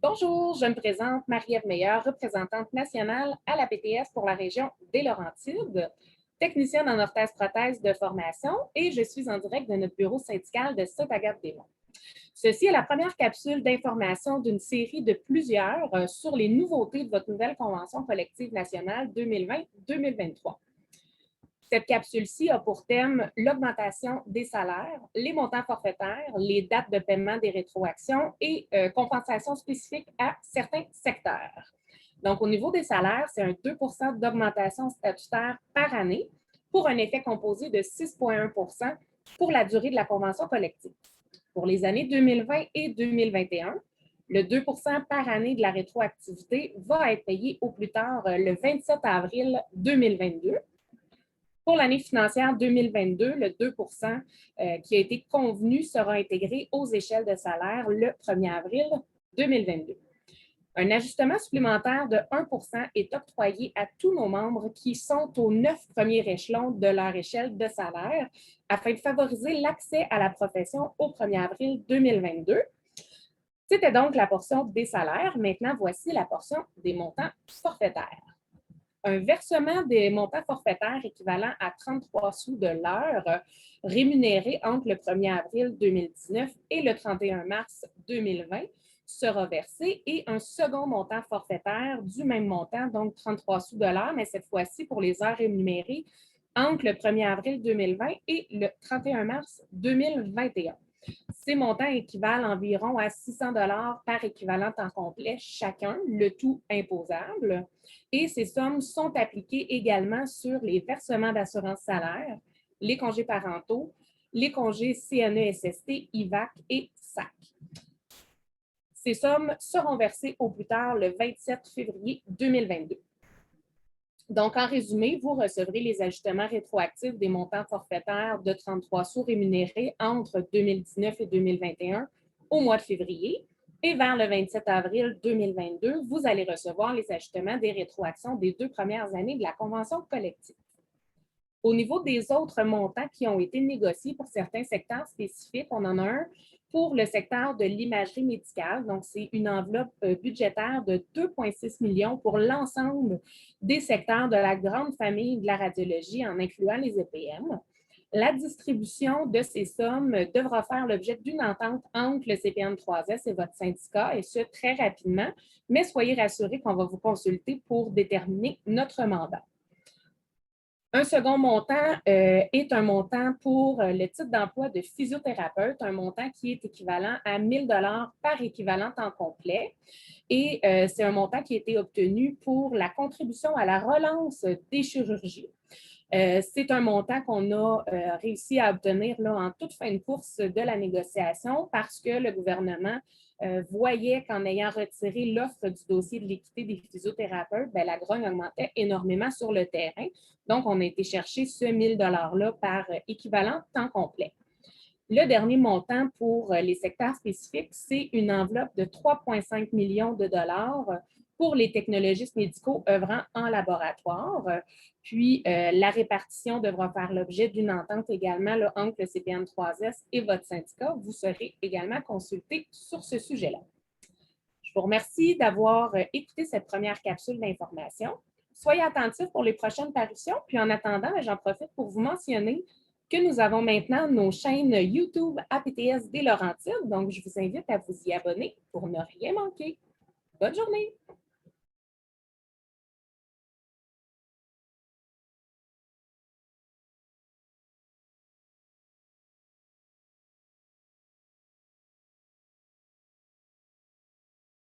Bonjour, je me présente Marie-Ève Meilleur, représentante nationale à la PTS pour la région des Laurentides, technicienne en orthèse-prothèse de formation et je suis en direct de notre bureau syndical de Sainte-Agathe-des-Monts. Ceci est la première capsule d'information d'une série de plusieurs sur les nouveautés de votre nouvelle convention collective nationale 2020-2023. Cette capsule-ci a pour thème l'augmentation des salaires, les montants forfaitaires, les dates de paiement des rétroactions et compensations spécifiques à certains secteurs. Donc, au niveau des salaires, c'est un 2 d'augmentation statutaire par année pour un effet composé de 6,1 pour la durée de la convention collective. Pour les années 2020 et 2021, le 2 par année de la rétroactivité va être payé au plus tard le 27 avril 2022. Pour l'année financière 2022, le 2 qui a été convenu sera intégré aux échelles de salaire le 1er avril 2022. Un ajustement supplémentaire de 1 est octroyé à tous nos membres qui sont aux 9 premiers échelons de leur échelle de salaire afin de favoriser l'accès à la profession au 1er avril 2022. C'était donc la portion des salaires. Maintenant, voici la portion des montants forfaitaires. Un versement des montants forfaitaires équivalent à 33 sous de l'heure rémunéré entre le 1er avril 2019 et le 31 mars 2020 sera versé et un second montant forfaitaire du même montant, donc 33 sous de l'heure, mais cette fois-ci pour les heures rémunérées entre le 1er avril 2020 et le 31 mars 2021. Ces montants équivalent environ à 600 par équivalent temps complet chacun, le tout imposable. Et ces sommes sont appliquées également sur les versements d'assurance salaire, les congés parentaux, les congés CNESST, IVAC et SAC. Ces sommes seront versées au plus tard le 27 février 2022. Donc, en résumé, vous recevrez les ajustements rétroactifs des montants forfaitaires de 33 sous rémunérés entre 2019 et 2021 au mois de février. Et vers le 27 avril 2022, vous allez recevoir les ajustements des rétroactions des 2 premières années de la convention collective. Au niveau des autres montants qui ont été négociés pour certains secteurs spécifiques, on en a un pour le secteur de l'imagerie médicale. Donc, c'est une enveloppe budgétaire de 2,6 millions pour l'ensemble des secteurs de la grande famille de la radiologie, en incluant les EPM. La distribution de ces sommes devra faire l'objet d'une entente entre le CPN3S et votre syndicat, et ce, très rapidement, mais soyez rassurés qu'on va vous consulter pour déterminer notre mandat. Un second montant est un montant pour le titre d'emploi de physiothérapeute, un montant qui est équivalent à 1 000 par équivalent temps complet. Et c'est un montant qui a été obtenu pour la contribution à la relance des chirurgies. C'est un montant qu'on a réussi à obtenir là, en toute fin de course de la négociation parce que le gouvernement voyait qu'en ayant retiré l'offre du dossier de l'équité des physiothérapeutes, bien, la grogne augmentait énormément sur le terrain. Donc, on a été chercher ce 1 000 $-là par équivalent temps complet. Le dernier montant pour les secteurs spécifiques, c'est une enveloppe de 3,5 millions de dollars pour les technologistes médicaux œuvrant en laboratoire. Puis, la répartition devra faire l'objet d'une entente également là, entre le CPN3S et votre syndicat. Vous serez également consulté sur ce sujet-là. Je vous remercie d'avoir écouté cette première capsule d'information. Soyez attentifs pour les prochaines parutions. Puis, en attendant, j'en profite pour vous mentionner que nous avons maintenant nos chaînes YouTube APTS des Laurentides. Donc, je vous invite à vous y abonner pour ne rien manquer. Bonne journée!